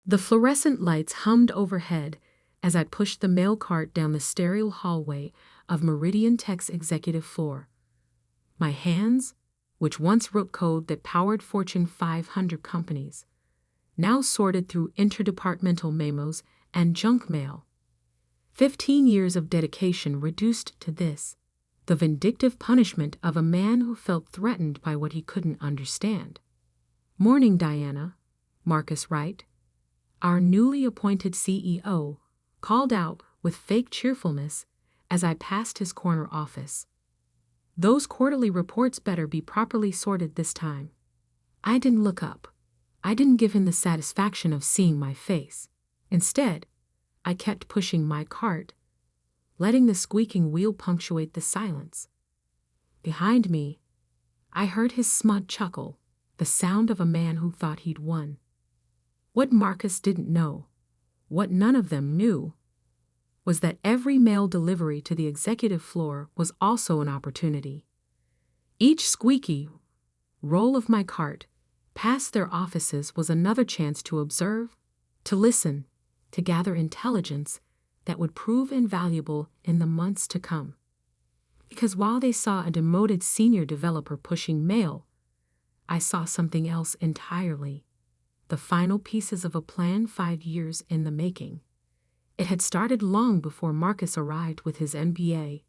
The fluorescent lights hummed overhead as I pushed the mail cart down the sterile hallway of Meridian Tech's executive floor. My hands, which once wrote code that powered Fortune 500 companies, now sorted through interdepartmental memos and junk mail. 15 years of dedication reduced to this, the vindictive punishment of a man who felt threatened by what he couldn't understand. "Morning, Diana," Marcus Wright, our newly appointed CEO, called out with fake cheerfulness as I passed his corner office. "Those quarterly reports better be properly sorted this time." I didn't look up. I didn't give him the satisfaction of seeing my face. Instead, I kept pushing my cart, letting the squeaking wheel punctuate the silence. Behind me, I heard his smug chuckle, the sound of a man who thought he'd won. What Marcus didn't know, what none of them knew, was that every mail delivery to the executive floor was also an opportunity. Each squeaky roll of my cart past their offices was another chance to observe, to listen, to gather intelligence that would prove invaluable in the months to come. Because while they saw a demoted senior developer pushing mail, I saw something else entirely. The final pieces of a plan 5 years in the making. It had started long before Marcus arrived with his MBA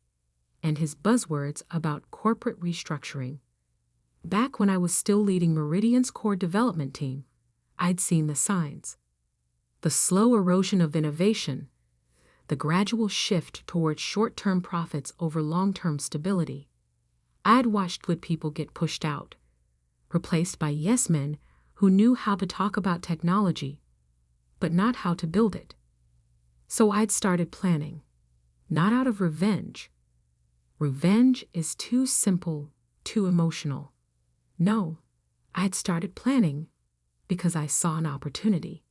and his buzzwords about corporate restructuring. Back when I was still leading Meridian's core development team, I'd seen the signs. The slow erosion of innovation, the gradual shift towards short-term profits over long-term stability. I'd watched good people get pushed out, replaced by yes-men who knew how to talk about technology, but not how to build it. So I'd started planning, not out of revenge. Revenge is too simple, too emotional. No, I'd started planning because I saw an opportunity.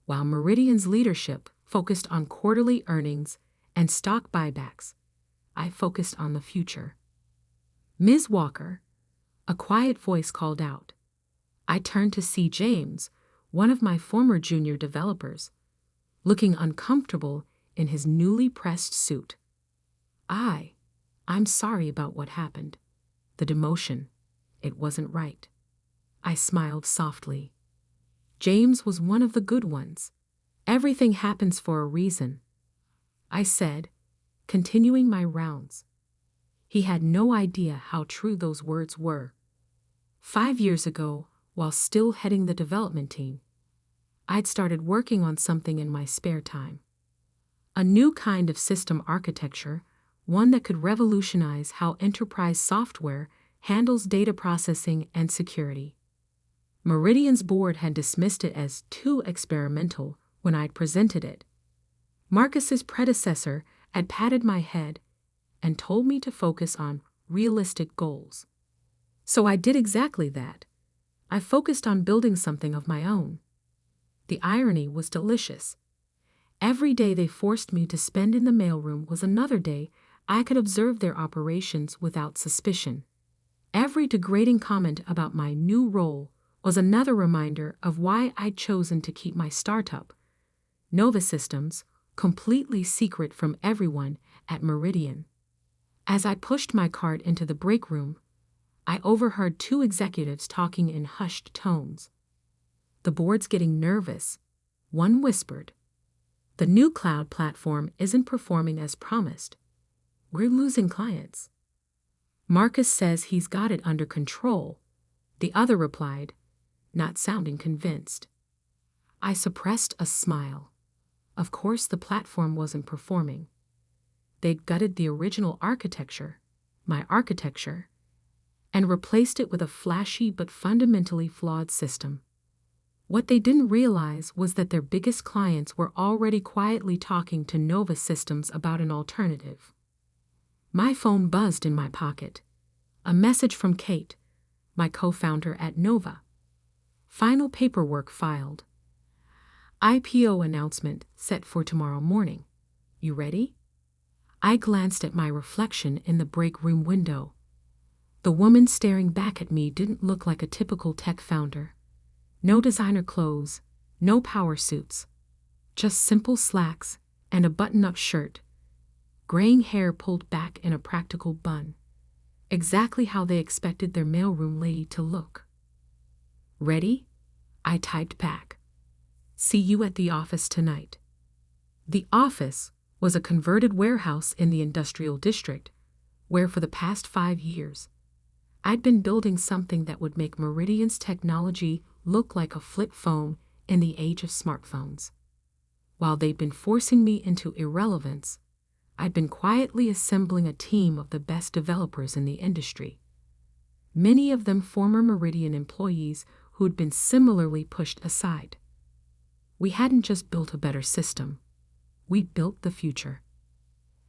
While Meridian's leadership focused on quarterly earnings and stock buybacks, I focused on the future. "Ms. Walker," a quiet voice called out. I turned to see James, one of my former junior developers, looking uncomfortable in his newly pressed suit. I'm sorry about what happened. The demotion. It wasn't right." I smiled softly. James was one of the good ones. "Everything happens for a reason," I said, continuing my rounds. He had no idea how true those words were. 5 years ago, while still heading the development team, I'd started working on something in my spare time. A new kind of system architecture, one that could revolutionize how enterprise software handles data processing and security. Meridian's board had dismissed it as too experimental when I'd presented it. Marcus's predecessor had patted my head and told me to focus on realistic goals. So I did exactly that. I focused on building something of my own. The irony was delicious. Every day they forced me to spend in the mailroom was another day I could observe their operations without suspicion. Every degrading comment about my new role was another reminder of why I'd chosen to keep my startup, Nova Systems, completely secret from everyone at Meridian. As I pushed my cart into the break room, I overheard 2 executives talking in hushed tones. "The board's getting nervous," one whispered. "The new cloud platform isn't performing as promised. We're losing clients." "Marcus says he's got it under control," the other replied, not sounding convinced. I suppressed a smile. Of course the platform wasn't performing. They'd gutted the original architecture, my architecture, and replaced it with a flashy but fundamentally flawed system. What they didn't realize was that their biggest clients were already quietly talking to Nova Systems about an alternative. My phone buzzed in my pocket. A message from Kate, my co-founder at Nova. "Final paperwork filed. IPO announcement set for tomorrow morning. You ready?" I glanced at my reflection in the break room window. The woman staring back at me didn't look like a typical tech founder. No designer clothes, No power suits. Just simple slacks and a button-up shirt. Graying hair pulled back in a practical bun. Exactly how they expected their mailroom lady to look. "Ready?" I typed back. "See you at the office tonight." The office was a converted warehouse in the industrial district, where for the past 5 years, I'd been building something that would make Meridian's technology look like a flip phone in the age of smartphones. While they'd been forcing me into irrelevance, I'd been quietly assembling a team of the best developers in the industry. Many of them former Meridian employees who'd been similarly pushed aside. We hadn't just built a better system, we'd built the future.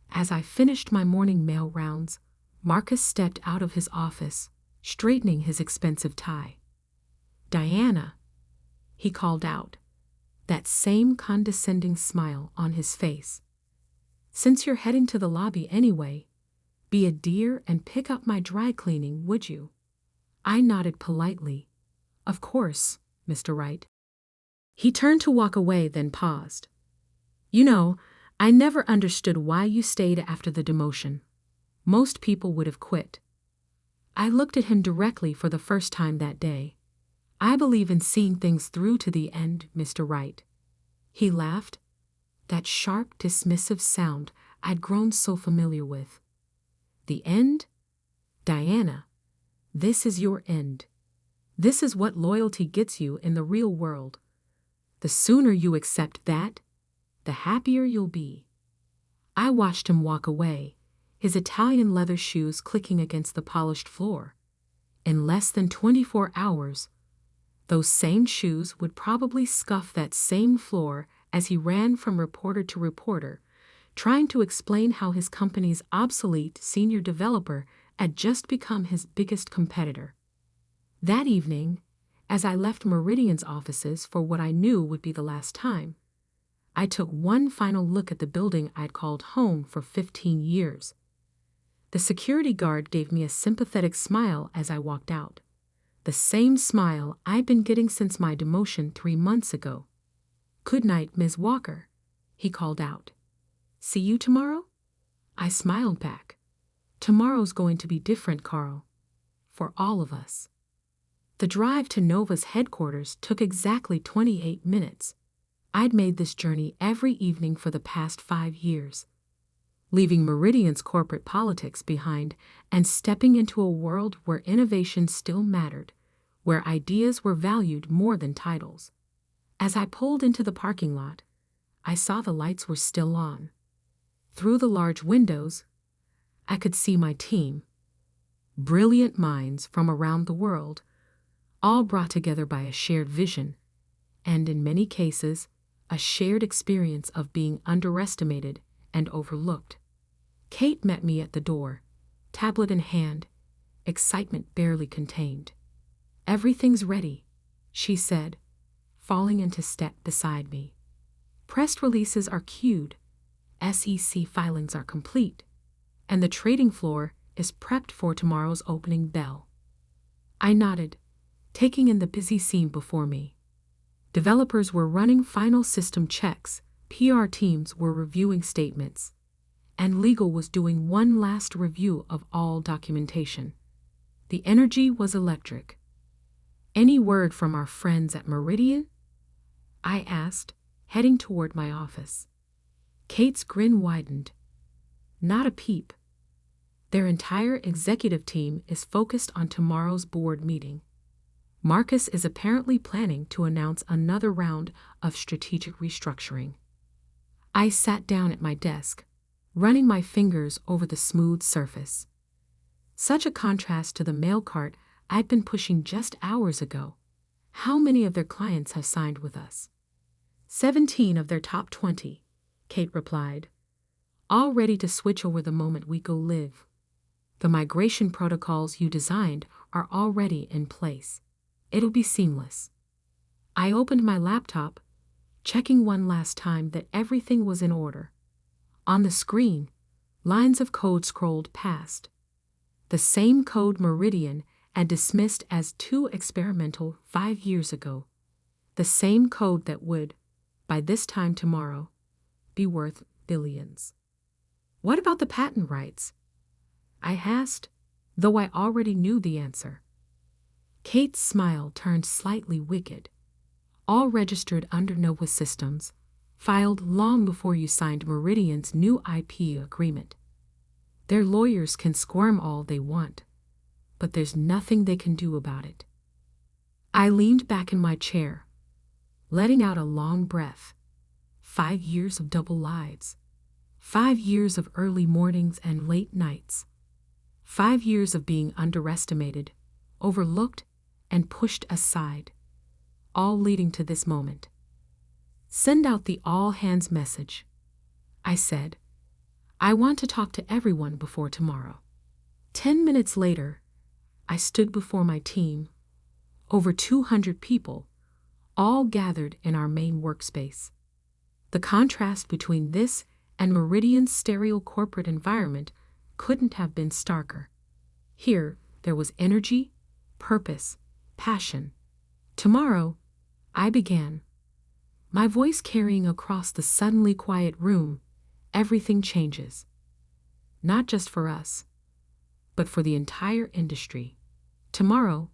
As I finished my morning mail rounds, Marcus stepped out of his office, straightening his expensive tie. "Diana," he called out, that same condescending smile on his face. "Since you're heading to the lobby anyway, be a dear and pick up my dry cleaning, would you?" I nodded politely. "Of course, Mr. Wright." He turned to walk away, then paused. "You know, I never understood why you stayed after the demotion. Most people would have quit." I looked at him directly for the first time that day. "I believe in seeing things through to the end, Mr. Wright." He laughed, that sharp, dismissive sound I'd grown so familiar with. "The end? Diana, this is your end. This is what loyalty gets you in the real world. The sooner you accept that, the happier you'll be." I watched him walk away, his Italian leather shoes clicking against the polished floor. In less than 24 hours, those same shoes would probably scuff that same floor as he ran from reporter to reporter, trying to explain how his company's obsolete senior developer had just become his biggest competitor. That evening, as I left Meridian's offices for what I knew would be the last time, I took one final look at the building I'd called home for 15 years. The security guard gave me a sympathetic smile as I walked out. The same smile I'd been getting since my demotion 3 months ago. "Good night, Ms. Walker," he called out. "See you tomorrow?" I smiled back. "Tomorrow's going to be different, Carl. For all of us." The drive to Nova's headquarters took exactly 28 minutes. I'd made this journey every evening for the past 5 years, leaving Meridian's corporate politics behind and stepping into a world where innovation still mattered, where ideas were valued more than titles. As I pulled into the parking lot, I saw the lights were still on. Through the large windows, I could see my team, brilliant minds from around the world, all brought together by a shared vision, and in many cases, a shared experience of being underestimated and overlooked. Kate met me at the door, tablet in hand, excitement barely contained. "Everything's ready," she said, falling into step beside me. "Press releases are queued, SEC filings are complete, and the trading floor is prepped for tomorrow's opening bell." I nodded, taking in the busy scene before me. Developers were running final system checks, PR teams were reviewing statements, and legal was doing one last review of all documentation. The energy was electric. "Any word from our friends at Meridian?" I asked, heading toward my office. Kate's grin widened. "Not a peep. Their entire executive team is focused on tomorrow's board meeting. Marcus is apparently planning to announce another round of strategic restructuring." I sat down at my desk, running my fingers over the smooth surface. Such a contrast to the mail cart I'd been pushing just hours ago. How many of their clients have signed with us? 17 of their top 20, Kate replied. "All ready to switch over the moment we go live. The migration protocols you designed are already in place. It'll be seamless." I opened my laptop, checking one last time that everything was in order. On the screen, lines of code scrolled past. The same code Meridian had dismissed as too experimental 5 years ago. The same code that would, by this time tomorrow, be worth billions. What about the patent rights? I asked, though I already knew the answer. Kate's smile turned slightly wicked. All registered under Nova Systems, filed long before you signed Meridian's new IP agreement. Their lawyers can squirm all they want, but there's nothing they can do about it. I leaned back in my chair, letting out a long breath. 5 years of double lives. 5 years of early mornings and late nights. 5 years of being underestimated, overlooked, and pushed aside, all leading to this moment. Send out the all-hands message, I said. I want to talk to everyone before tomorrow. 10 minutes later, I stood before my team, over 200 people, all gathered in our main workspace. The contrast between this and Meridian's sterile corporate environment couldn't have been starker. Here, there was energy, purpose, passion. Tomorrow, I began, my voice carrying across the suddenly quiet room. Everything changes. Not just for us, but for the entire industry. Tomorrow,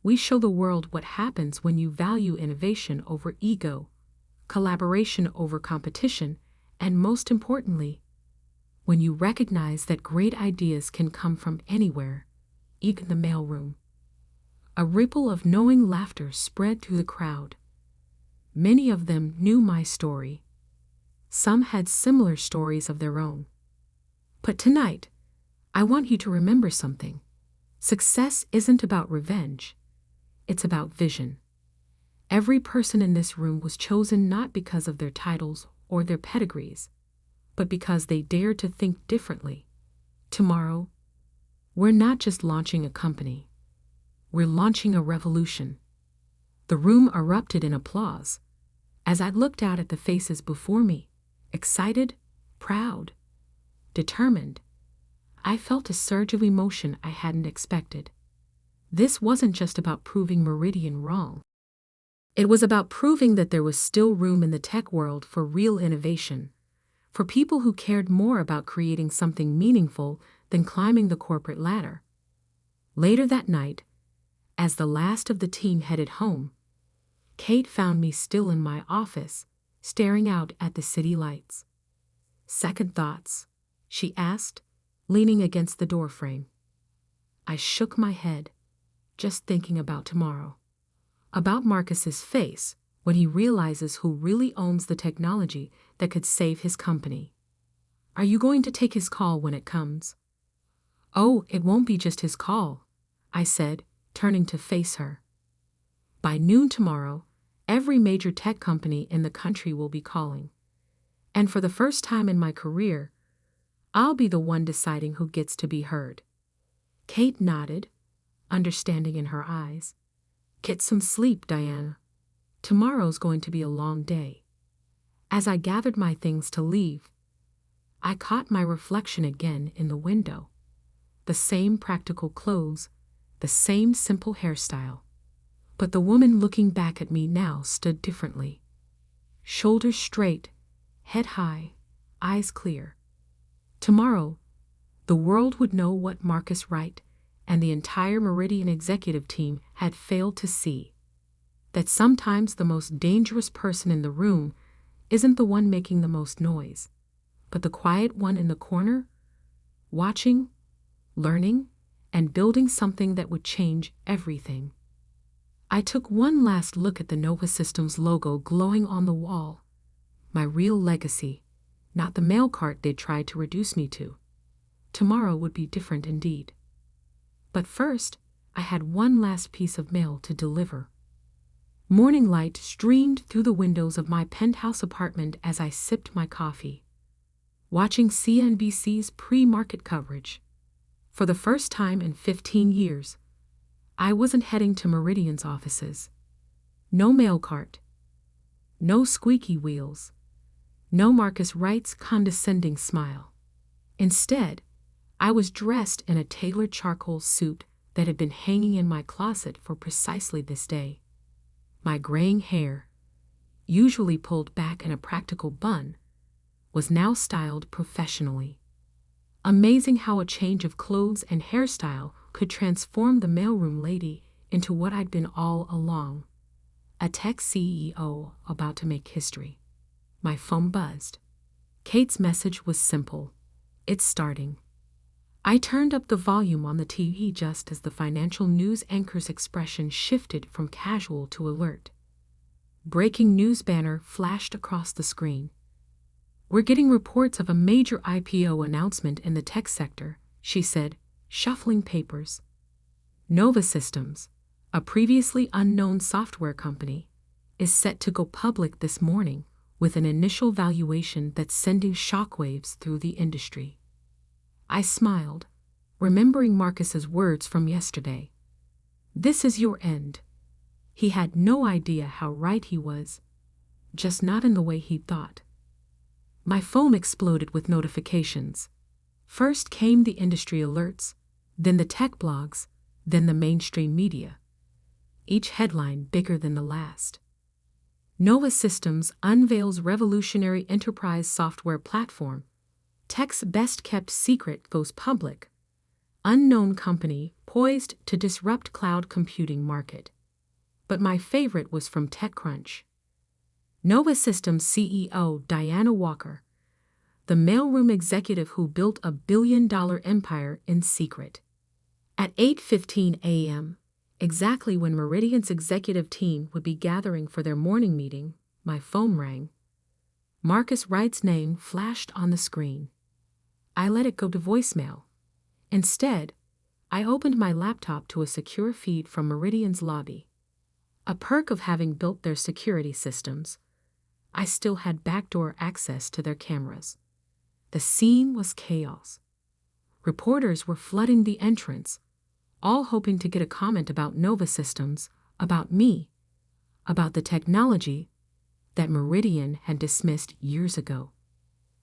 we show the world what happens when you value innovation over ego, collaboration over competition, and most importantly, when you recognize that great ideas can come from anywhere, even the mailroom. A ripple of knowing laughter spread through the crowd. Many of them knew my story. Some had similar stories of their own. But tonight, I want you to remember something. Success isn't about revenge. It's about vision. Every person in this room was chosen not because of their titles or their pedigrees, but because they dared to think differently. Tomorrow, we're not just launching a company. We're launching a revolution. The room erupted in applause as I looked out at the faces before me, excited, proud, determined. I felt a surge of emotion I hadn't expected. This wasn't just about proving Meridian wrong. It was about proving that there was still room in the tech world for real innovation, for people who cared more about creating something meaningful than climbing the corporate ladder. Later that night, as the last of the team headed home, Kate found me still in my office, staring out at the city lights. Second thoughts? She asked, leaning against the doorframe. I shook my head, just thinking about tomorrow. About Marcus's face when he realizes who really owns the technology that could save his company. Are you going to take his call when it comes? Oh, it won't be just his call, I said, turning to face her. By noon tomorrow, every major tech company in the country will be calling. And for the first time in my career, I'll be the one deciding who gets to be heard. Kate nodded, understanding in her eyes. Get some sleep, Diana. Tomorrow's going to be a long day. As I gathered my things to leave, I caught my reflection again in the window. The same practical clothes, the same simple hairstyle. But the woman looking back at me now stood differently. Shoulders straight, head high, eyes clear. Tomorrow, the world would know what Marcus Wright and the entire Meridian executive team had failed to see. That sometimes the most dangerous person in the room isn't the one making the most noise, but the quiet one in the corner, watching, learning, and building something that would change everything. I took one last look at the Nova Systems logo glowing on the wall. My real legacy, not the mail cart they tried to reduce me to. Tomorrow would be different indeed. But first, I had one last piece of mail to deliver. Morning light streamed through the windows of my penthouse apartment as I sipped my coffee, watching CNBC's pre-market coverage. For the first time in 15 years, I wasn't heading to Meridian's offices. No mail cart. No squeaky wheels. No Marcus Wright's condescending smile. Instead, I was dressed in a tailored charcoal suit that had been hanging in my closet for precisely this day. My graying hair, usually pulled back in a practical bun, was now styled professionally. Amazing how a change of clothes and hairstyle could transform the mailroom lady into what I'd been all along, a tech CEO about to make history. My phone buzzed. Kate's message was simple. It's starting. I turned up the volume on the TV just as the financial news anchor's expression shifted from casual to alert. Breaking news banner flashed across the screen. "We're getting reports of a major IPO announcement in the tech sector," she said, shuffling papers. Nova Systems, a previously unknown software company, is set to go public this morning with an initial valuation that's sending shockwaves through the industry. I smiled, remembering Marcus's words from yesterday. "This is your end." He had no idea how right he was, just not in the way he thought. My phone exploded with notifications. First came the industry alerts, then the tech blogs, then the mainstream media. Each headline bigger than the last. Nova Systems unveils revolutionary enterprise software platform. Tech's best-kept secret goes public. Unknown company poised to disrupt cloud computing market. But my favorite was from TechCrunch. Nova Systems CEO Diana Walker, the mailroom executive who built a billion-dollar empire in secret. At 8:15 a.m., exactly when Meridian's executive team would be gathering for their morning meeting, my phone rang. Marcus Wright's name flashed on the screen. I let it go to voicemail. Instead, I opened my laptop to a secure feed from Meridian's lobby. A perk of having built their security systems, I still had backdoor access to their cameras. The scene was chaos. Reporters were flooding the entrance, all hoping to get a comment about Nova Systems, about me, about the technology that Meridian had dismissed years ago.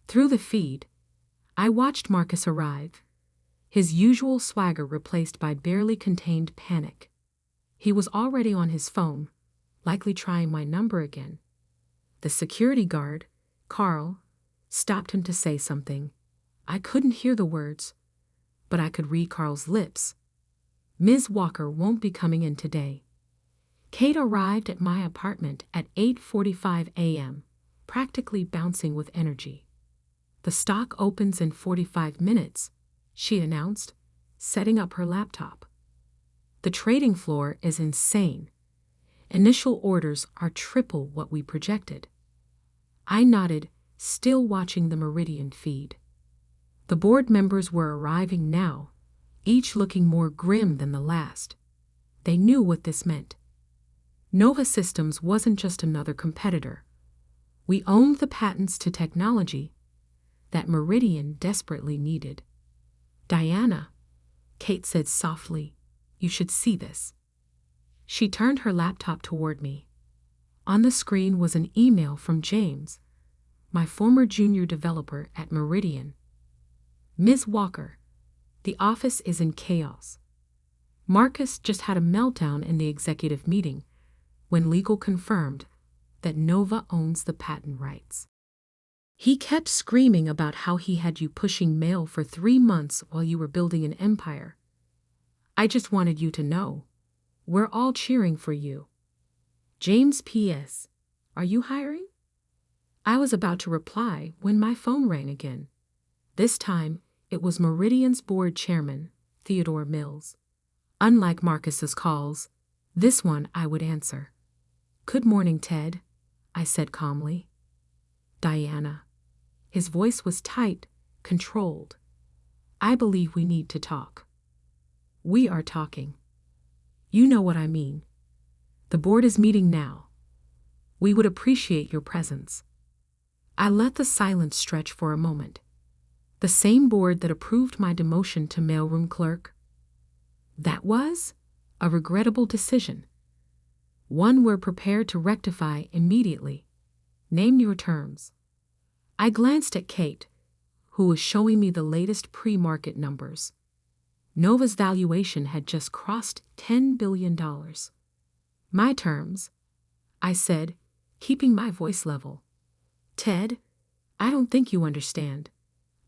Through the feed, I watched Marcus arrive, his usual swagger replaced by barely contained panic. He was already on his phone, likely trying my number again. The security guard, Carl, stopped him to say something. I couldn't hear the words, but I could read Carl's lips. "Ms. Walker won't be coming in today." Kate arrived at my apartment at 8:45 a.m., practically bouncing with energy. "The stock opens in 45 minutes, she announced, setting up her laptop. "The trading floor is insane. Initial orders are triple what we projected." I nodded, still watching the Meridian feed. The board members were arriving now, each looking more grim than the last. They knew what this meant. Nova Systems wasn't just another competitor. We owned the patents to technology that Meridian desperately needed. "Diana," Kate said softly, "you should see this." She turned her laptop toward me. On the screen was an email from James, my former junior developer at Meridian. "Ms. Walker, the office is in chaos. Marcus just had a meltdown in the executive meeting when legal confirmed that Nova owns the patent rights. He kept screaming about how he had you pushing mail for 3 months while you were building an empire. I just wanted you to know. We're all cheering for you. James P.S. Are you hiring?" I was about to reply when my phone rang again. This time, it was Meridian's board chairman, Theodore Mills. Unlike Marcus's calls, this one I would answer. "Good morning, Ted," I said calmly. "Diana." His voice was tight, controlled. "I believe we need to talk." "We are talking. You know what I mean. The board is meeting now. We would appreciate your presence." I let the silence stretch for a moment. The same board that approved my demotion to mailroom clerk? That was a regrettable decision. One we're prepared to rectify immediately. Name your terms. I glanced at Kate, who was showing me the latest pre-market numbers. Nova's valuation had just crossed $10 billion. My terms, I said, keeping my voice level. Ted, I don't think you understand.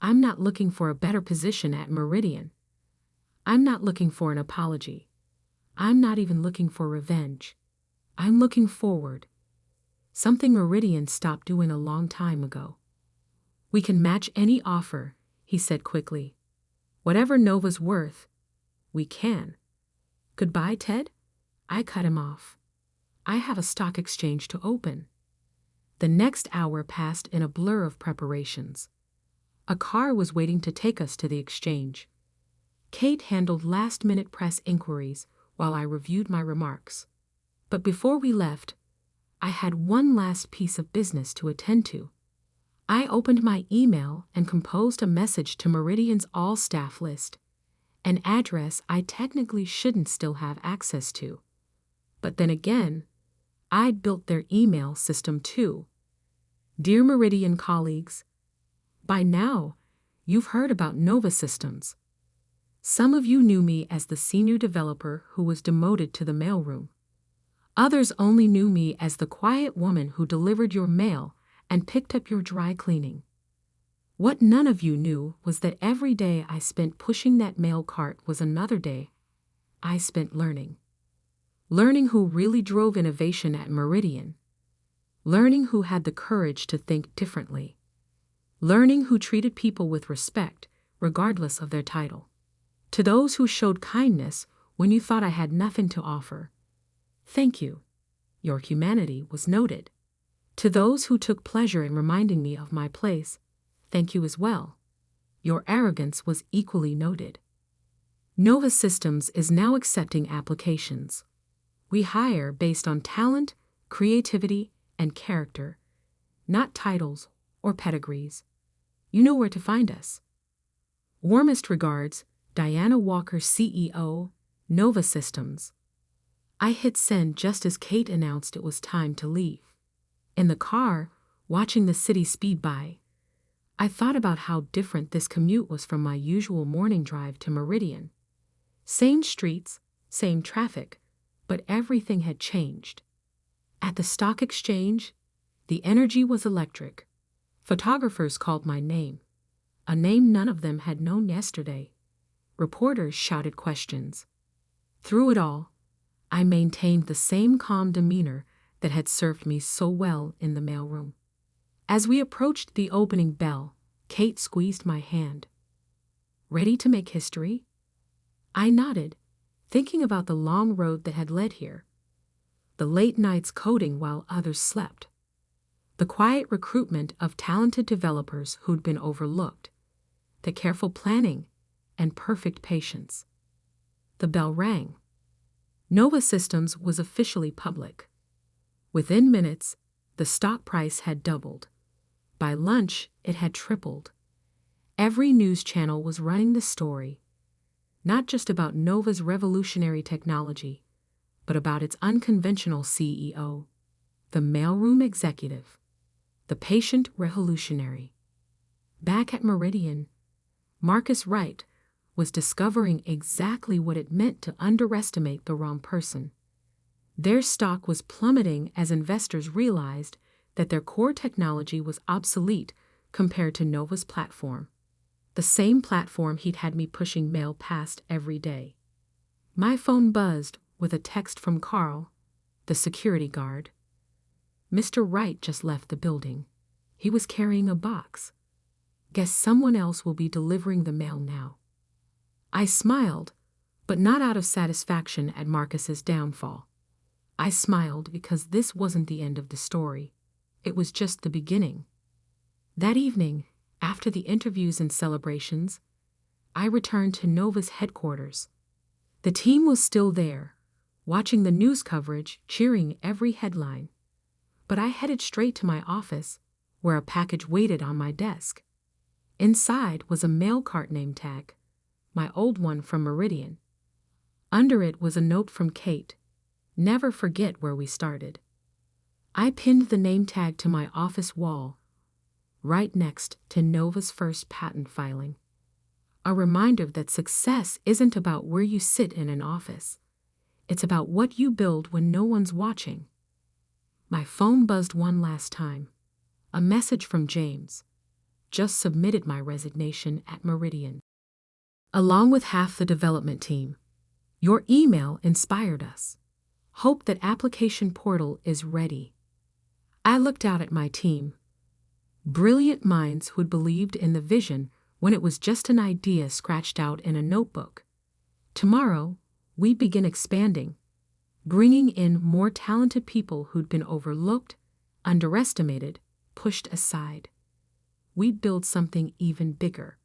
I'm not looking for a better position at Meridian. I'm not looking for an apology. I'm not even looking for revenge. I'm looking forward. Something Meridian stopped doing a long time ago. We can match any offer, he said quickly. Whatever Nova's worth, we can. Goodbye, Ted? I cut him off. I have a stock exchange to open. The next hour passed in a blur of preparations. A car was waiting to take us to the exchange. Kate handled last-minute press inquiries while I reviewed my remarks. But before we left, I had one last piece of business to attend to. I opened my email and composed a message to Meridian's all-staff list, an address I technically shouldn't still have access to. But then again, I'd built their email system too. Dear Meridian colleagues, by now, you've heard about Nova Systems. Some of you knew me as the senior developer who was demoted to the mailroom. Others only knew me as the quiet woman who delivered your mail and picked up your dry cleaning. What none of you knew was that every day I spent pushing that mail cart was another day I spent learning. Learning who really drove innovation at Meridian. Learning who had the courage to think differently. Learning who treated people with respect, regardless of their title. To those who showed kindness when you thought I had nothing to offer, thank you. Your humanity was noted. To those who took pleasure in reminding me of my place, thank you as well. Your arrogance was equally noted. Nova Systems is now accepting applications. We hire based on talent, creativity, and character, not titles or pedigrees. You know where to find us. Warmest regards, Diana Walker, CEO, Nova Systems. I hit send just as Kate announced it was time to leave. In the car, watching the city speed by, I thought about how different this commute was from my usual morning drive to Meridian. Same streets, same traffic, but everything had changed. At the stock exchange, the energy was electric. Photographers called my name, a name none of them had known yesterday. Reporters shouted questions. Through it all, I maintained the same calm demeanor that had served me so well in the mailroom. As we approached the opening bell, Kate squeezed my hand. Ready to make history? I nodded, thinking about the long road that had led here. The late nights coding while others slept. The quiet recruitment of talented developers who'd been overlooked. The careful planning and perfect patience. The bell rang. Nova Systems was officially public. Within minutes, the stock price had doubled. By lunch, it had tripled. Every news channel was running the story, not just about Nova's revolutionary technology, but about its unconventional CEO, the mailroom executive, the patient revolutionary. Back at Meridian, Marcus Wright was discovering exactly what it meant to underestimate the wrong person. Their stock was plummeting as investors realized that their core technology was obsolete compared to Nova's platform, the same platform he'd had me pushing mail past every day. My phone buzzed with a text from Carl, the security guard. Mr. Wright just left the building. He was carrying a box. Guess someone else will be delivering the mail now. I smiled, but not out of satisfaction at Marcus's downfall. I smiled because this wasn't the end of the story. It was just the beginning. That evening, after the interviews and celebrations, I returned to Nova's headquarters. The team was still there, watching the news coverage, cheering every headline. But I headed straight to my office, where a package waited on my desk. Inside was a mail cart name tag, my old one from Meridian. Under it was a note from Kate, "Never forget where we started." I pinned the name tag to my office wall, right next to Nova's first patent filing. A reminder that success isn't about where you sit in an office. It's about what you build when no one's watching. My phone buzzed one last time. A message from James. Just submitted my resignation at Meridian. Along with half the development team. Your email inspired us. Hope that application portal is ready. I looked out at my team. Brilliant minds who'd believed in the vision when it was just an idea scratched out in a notebook. Tomorrow, we begin expanding, bringing in more talented people who'd been overlooked, underestimated, pushed aside. We'd build something even bigger.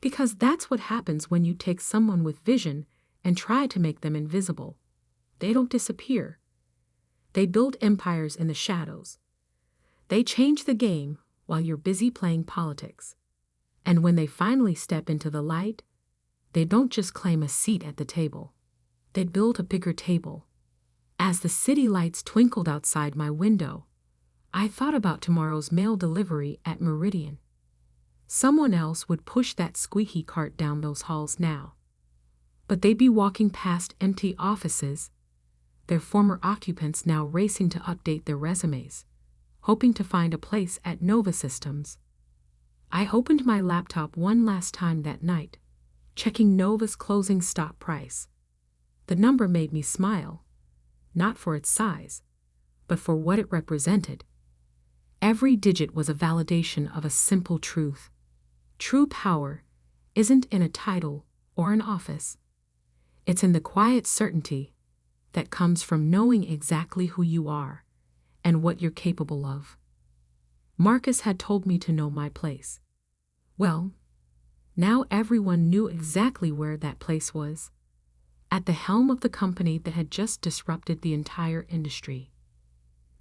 Because that's what happens when you take someone with vision and try to make them invisible. They don't disappear. They build empires in the shadows. They change the game while you're busy playing politics. And when they finally step into the light, they don't just claim a seat at the table. They build a bigger table. As the city lights twinkled outside my window, I thought about tomorrow's mail delivery at Meridian. Someone else would push that squeaky cart down those halls now. But they'd be walking past empty offices, their former occupants now racing to update their resumes, hoping to find a place at Nova Systems. I opened my laptop one last time that night, checking Nova's closing stock price. The number made me smile, not for its size, but for what it represented. Every digit was a validation of a simple truth. True power isn't in a title or an office. It's in the quiet certainty that comes from knowing exactly who you are and what you're capable of. Marcus had told me to know my place. Well, now everyone knew exactly where that place was, at the helm of the company that had just disrupted the entire industry.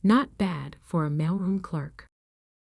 Not bad for a mailroom clerk.